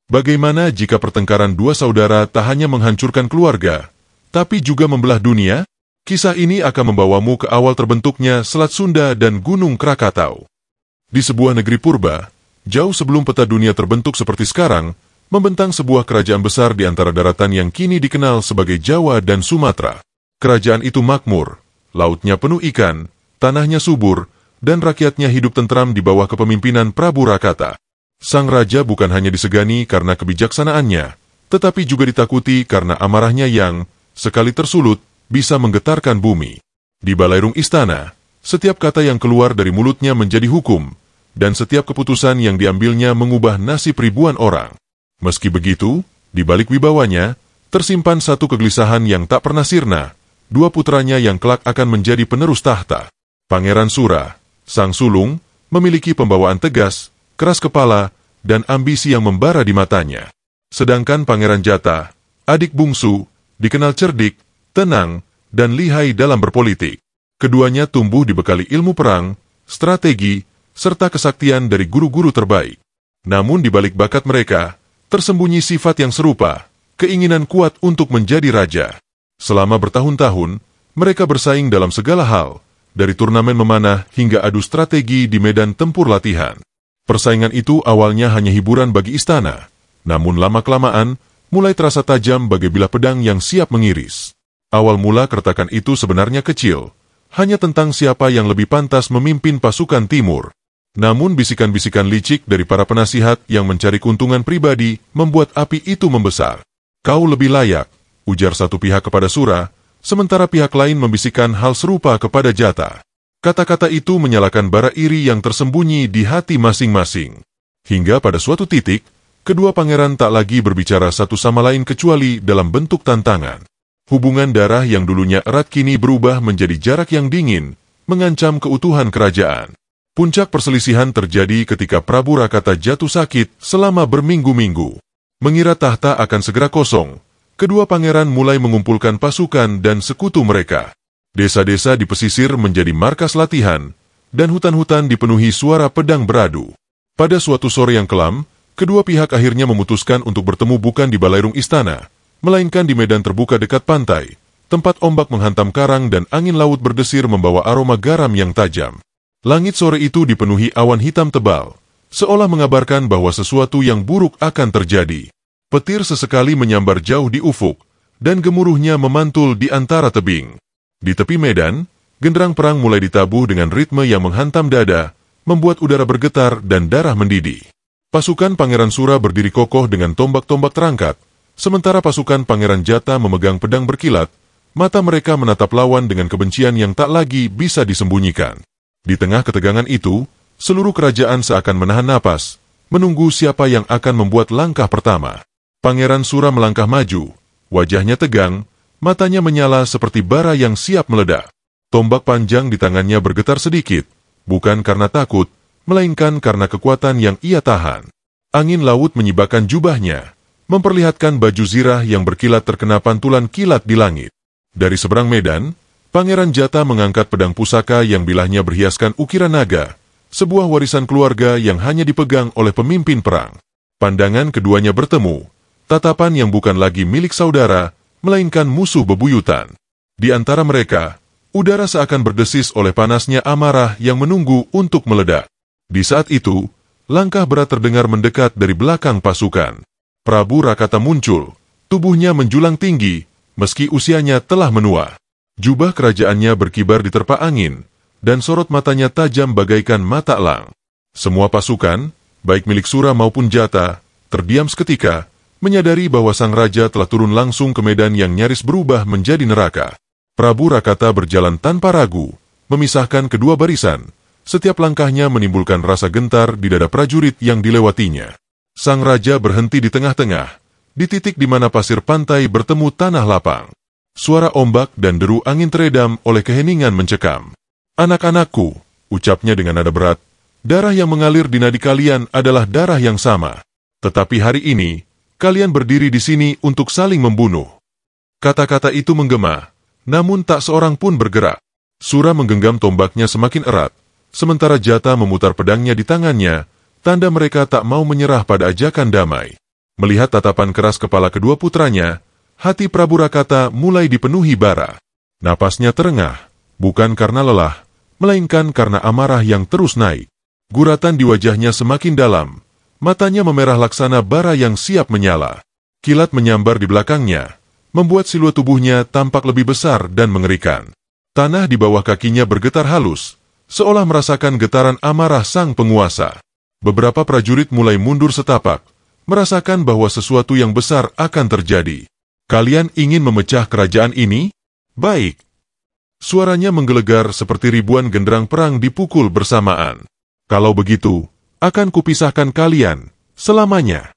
Bagaimana jika pertengkaran dua saudara tak hanya menghancurkan keluarga, tapi juga membelah dunia? Kisah ini akan membawamu ke awal terbentuknya Selat Sunda dan Gunung Krakatau. Di sebuah negeri purba, jauh sebelum peta dunia terbentuk seperti sekarang, membentang sebuah kerajaan besar di antara daratan yang kini dikenal sebagai Jawa dan Sumatera. Kerajaan itu makmur, lautnya penuh ikan, tanahnya subur, dan rakyatnya hidup tentram di bawah kepemimpinan Prabu Rakata. Sang raja bukan hanya disegani karena kebijaksanaannya, tetapi juga ditakuti karena amarahnya yang, sekali tersulut, bisa menggetarkan bumi. Di balairung istana, setiap kata yang keluar dari mulutnya menjadi hukum, dan setiap keputusan yang diambilnya mengubah nasib ribuan orang. Meski begitu, di balik wibawanya, tersimpan satu kegelisahan yang tak pernah sirna, dua putranya yang kelak akan menjadi penerus tahta. Pangeran Sura, sang sulung, memiliki pembawaan tegas, keras kepala, dan ambisi yang membara di matanya. Sedangkan Pangeran Jata, adik bungsu, dikenal cerdik, tenang, dan lihai dalam berpolitik. Keduanya tumbuh dibekali ilmu perang, strategi, serta kesaktian dari guru-guru terbaik. Namun di balik bakat mereka, tersembunyi sifat yang serupa, keinginan kuat untuk menjadi raja. Selama bertahun-tahun, mereka bersaing dalam segala hal, dari turnamen memanah hingga adu strategi di medan tempur latihan. Persaingan itu awalnya hanya hiburan bagi istana, namun lama-kelamaan, mulai terasa tajam bagai bilah pedang yang siap mengiris. Awal mula keretakan itu sebenarnya kecil, hanya tentang siapa yang lebih pantas memimpin pasukan timur. Namun bisikan-bisikan licik dari para penasihat yang mencari keuntungan pribadi membuat api itu membesar. Kau lebih layak, ujar satu pihak kepada Sura, sementara pihak lain membisikkan hal serupa kepada Jata. Kata-kata itu menyalakan bara iri yang tersembunyi di hati masing-masing. Hingga pada suatu titik, kedua pangeran tak lagi berbicara satu sama lain kecuali dalam bentuk tantangan. Hubungan darah yang dulunya erat kini berubah menjadi jarak yang dingin, mengancam keutuhan kerajaan. Puncak perselisihan terjadi ketika Prabu Rakata jatuh sakit selama berminggu-minggu. Mengira tahta akan segera kosong, kedua pangeran mulai mengumpulkan pasukan dan sekutu mereka. Desa-desa di pesisir menjadi markas latihan, dan hutan-hutan dipenuhi suara pedang beradu. Pada suatu sore yang kelam, kedua pihak akhirnya memutuskan untuk bertemu bukan di balairung istana, melainkan di medan terbuka dekat pantai, tempat ombak menghantam karang dan angin laut berdesir membawa aroma garam yang tajam. Langit sore itu dipenuhi awan hitam tebal, seolah mengabarkan bahwa sesuatu yang buruk akan terjadi. Petir sesekali menyambar jauh di ufuk, dan gemuruhnya memantul di antara tebing. Di tepi medan, genderang perang mulai ditabuh dengan ritme yang menghantam dada, membuat udara bergetar dan darah mendidih. Pasukan Pangeran Sura berdiri kokoh dengan tombak-tombak terangkat, sementara pasukan Pangeran Jata memegang pedang berkilat, mata mereka menatap lawan dengan kebencian yang tak lagi bisa disembunyikan. Di tengah ketegangan itu, seluruh kerajaan seakan menahan napas, menunggu siapa yang akan membuat langkah pertama. Pangeran Sura melangkah maju, wajahnya tegang, matanya menyala seperti bara yang siap meledak. Tombak panjang di tangannya bergetar sedikit, bukan karena takut, melainkan karena kekuatan yang ia tahan. Angin laut menyibakkan jubahnya, memperlihatkan baju zirah yang berkilat terkena pantulan kilat di langit. Dari seberang medan, Pangeran Jata mengangkat pedang pusaka yang bilahnya berhiaskan ukiran naga, sebuah warisan keluarga yang hanya dipegang oleh pemimpin perang. Pandangan keduanya bertemu, tatapan yang bukan lagi milik saudara, melainkan musuh bebuyutan. Di antara mereka, udara seakan berdesis oleh panasnya amarah yang menunggu untuk meledak. Di saat itu, langkah berat terdengar mendekat dari belakang pasukan. Prabu Rakata muncul, tubuhnya menjulang tinggi, meski usianya telah menua. Jubah kerajaannya berkibar diterpa angin, dan sorot matanya tajam bagaikan mata elang. Semua pasukan, baik milik Sura maupun Jata, terdiam seketika, menyadari bahwa sang raja telah turun langsung ke medan yang nyaris berubah menjadi neraka. Prabu Rakata berjalan tanpa ragu, memisahkan kedua barisan. Setiap langkahnya menimbulkan rasa gentar di dada prajurit yang dilewatinya. Sang raja berhenti di tengah-tengah, di titik di mana pasir pantai bertemu tanah lapang. Suara ombak dan deru angin teredam oleh keheningan mencekam. "Anak-anakku," ucapnya dengan nada berat, "darah yang mengalir di nadi kalian adalah darah yang sama. Tetapi hari ini, kalian berdiri di sini untuk saling membunuh." Kata-kata itu menggema, namun tak seorang pun bergerak. Sura menggenggam tombaknya semakin erat, sementara Jata memutar pedangnya di tangannya, tanda mereka tak mau menyerah pada ajakan damai. Melihat tatapan keras kepala kedua putranya, hati Prabu Rakata mulai dipenuhi bara. Napasnya terengah, bukan karena lelah, melainkan karena amarah yang terus naik. Guratan di wajahnya semakin dalam, matanya memerah laksana bara yang siap menyala. Kilat menyambar di belakangnya, membuat siluet tubuhnya tampak lebih besar dan mengerikan. Tanah di bawah kakinya bergetar halus, seolah merasakan getaran amarah sang penguasa. Beberapa prajurit mulai mundur setapak, merasakan bahwa sesuatu yang besar akan terjadi. Kalian ingin memecah kerajaan ini? Baik. Suaranya menggelegar seperti ribuan genderang perang dipukul bersamaan. Kalau begitu, akan kupisahkan kalian selamanya.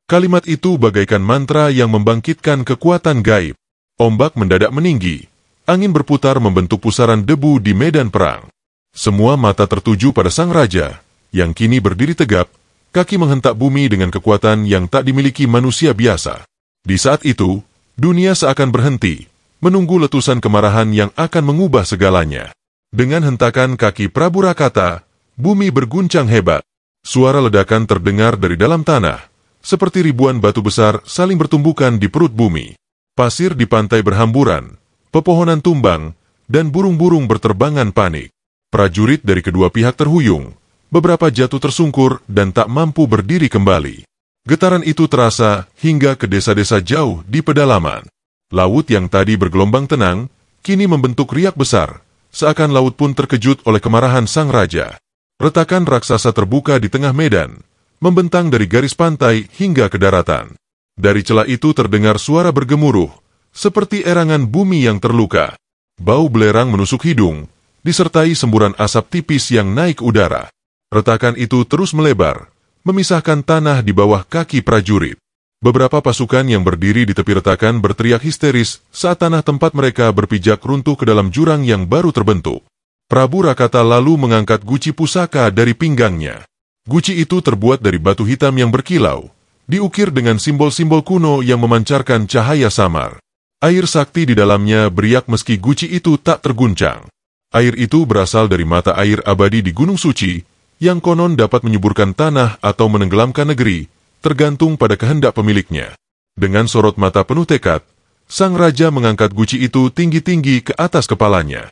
Kalimat itu bagaikan mantra yang membangkitkan kekuatan gaib. Ombak mendadak meninggi, angin berputar membentuk pusaran debu di medan perang. Semua mata tertuju pada sang raja, yang kini berdiri tegap, kaki menghentak bumi dengan kekuatan yang tak dimiliki manusia biasa. Di saat itu, dunia seakan berhenti, menunggu letusan kemarahan yang akan mengubah segalanya. Dengan hentakan kaki Prabu Rakata, bumi berguncang hebat. Suara ledakan terdengar dari dalam tanah, seperti ribuan batu besar saling bertumbukan di perut bumi. Pasir di pantai berhamburan, pepohonan tumbang, dan burung-burung berterbangan panik. Prajurit dari kedua pihak terhuyung, beberapa jatuh tersungkur dan tak mampu berdiri kembali. Getaran itu terasa hingga ke desa-desa jauh di pedalaman. Laut yang tadi bergelombang tenang, kini membentuk riak besar, seakan laut pun terkejut oleh kemarahan sang raja. Retakan raksasa terbuka di tengah medan, membentang dari garis pantai hingga ke daratan. Dari celah itu terdengar suara bergemuruh, seperti erangan bumi yang terluka. Bau belerang menusuk hidung, disertai semburan asap tipis yang naik udara. Retakan itu terus melebar, memisahkan tanah di bawah kaki prajurit. Beberapa pasukan yang berdiri di tepi retakan berteriak histeris saat tanah tempat mereka berpijak runtuh ke dalam jurang yang baru terbentuk. Prabu Rakata lalu mengangkat guci pusaka dari pinggangnya. Guci itu terbuat dari batu hitam yang berkilau, diukir dengan simbol-simbol kuno yang memancarkan cahaya samar. Air sakti di dalamnya beriak meski guci itu tak terguncang. Air itu berasal dari mata air abadi di Gunung Suci, yang konon dapat menyuburkan tanah atau menenggelamkan negeri, tergantung pada kehendak pemiliknya. Dengan sorot mata penuh tekad, sang raja mengangkat guci itu tinggi-tinggi ke atas kepalanya.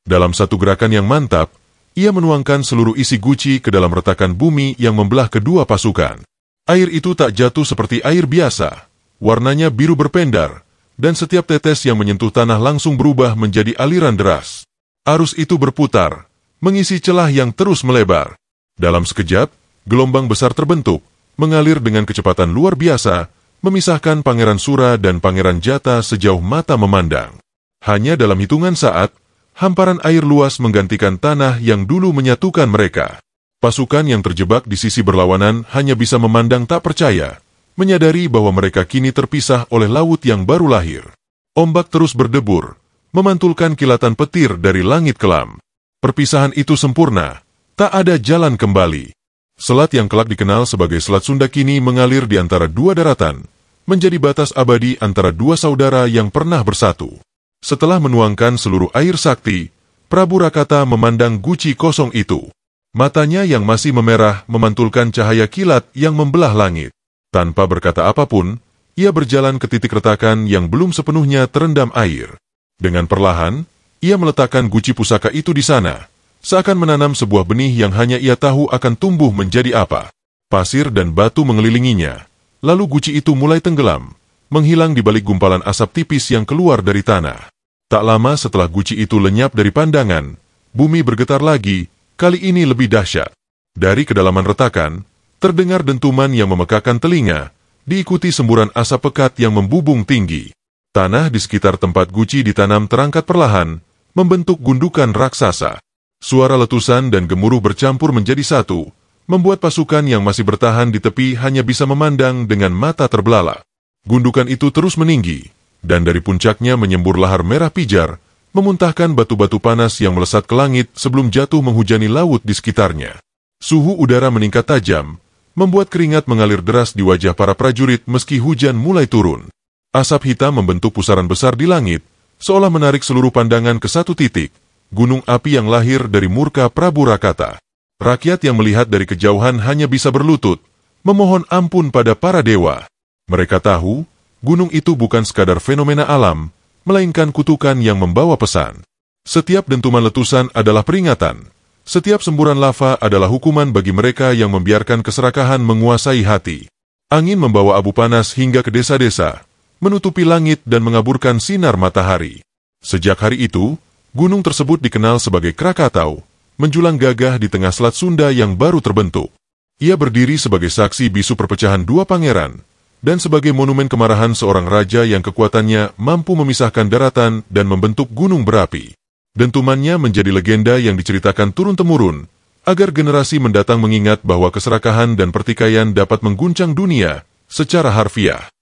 Dalam satu gerakan yang mantap, ia menuangkan seluruh isi guci ke dalam retakan bumi yang membelah kedua pasukan. Air itu tak jatuh seperti air biasa, warnanya biru berpendar, dan setiap tetes yang menyentuh tanah langsung berubah menjadi aliran deras. Arus itu berputar, mengisi celah yang terus melebar. Dalam sekejap, gelombang besar terbentuk, mengalir dengan kecepatan luar biasa, memisahkan Pangeran Sura dan Pangeran Jata sejauh mata memandang. Hanya dalam hitungan saat, hamparan air luas menggantikan tanah yang dulu menyatukan mereka. Pasukan yang terjebak di sisi berlawanan hanya bisa memandang tak percaya, menyadari bahwa mereka kini terpisah oleh laut yang baru lahir. Ombak terus berdebur, memantulkan kilatan petir dari langit kelam. Perpisahan itu sempurna, tak ada jalan kembali. Selat yang kelak dikenal sebagai Selat Sunda kini mengalir di antara dua daratan, menjadi batas abadi antara dua saudara yang pernah bersatu. Setelah menuangkan seluruh air sakti, Prabu Rakata memandang guci kosong itu. Matanya yang masih memerah memantulkan cahaya kilat yang membelah langit. Tanpa berkata apapun, ia berjalan ke titik retakan yang belum sepenuhnya terendam air. Dengan perlahan, ia meletakkan guci pusaka itu di sana, seakan menanam sebuah benih yang hanya ia tahu akan tumbuh menjadi apa. Pasir dan batu mengelilinginya, lalu guci itu mulai tenggelam, menghilang di balik gumpalan asap tipis yang keluar dari tanah. Tak lama setelah guci itu lenyap dari pandangan, bumi bergetar lagi, kali ini lebih dahsyat. Dari kedalaman retakan, terdengar dentuman yang memekakan telinga, diikuti semburan asap pekat yang membubung tinggi. Tanah di sekitar tempat guci ditanam terangkat perlahan, membentuk gundukan raksasa. Suara letusan dan gemuruh bercampur menjadi satu, membuat pasukan yang masih bertahan di tepi hanya bisa memandang dengan mata terbelalak. Gundukan itu terus meninggi, dan dari puncaknya menyembur lahar merah pijar, memuntahkan batu-batu panas yang melesat ke langit sebelum jatuh menghujani laut di sekitarnya. Suhu udara meningkat tajam, membuat keringat mengalir deras di wajah para prajurit meski hujan mulai turun. Asap hitam membentuk pusaran besar di langit, seolah menarik seluruh pandangan ke satu titik, gunung api yang lahir dari murka Prabu Rakata. Rakyat yang melihat dari kejauhan hanya bisa berlutut, memohon ampun pada para dewa. Mereka tahu, gunung itu bukan sekadar fenomena alam, melainkan kutukan yang membawa pesan. Setiap dentuman letusan adalah peringatan. Setiap semburan lava adalah hukuman bagi mereka yang membiarkan keserakahan menguasai hati. Angin membawa abu panas hingga ke desa-desa, menutupi langit dan mengaburkan sinar matahari. Sejak hari itu, gunung tersebut dikenal sebagai Krakatau, menjulang gagah di tengah Selat Sunda yang baru terbentuk. Ia berdiri sebagai saksi bisu perpecahan dua pangeran, dan sebagai monumen kemarahan seorang raja yang kekuatannya mampu memisahkan daratan dan membentuk gunung berapi. Dentumannya menjadi legenda yang diceritakan turun-temurun, agar generasi mendatang mengingat bahwa keserakahan dan pertikaian dapat mengguncang dunia secara harfiah.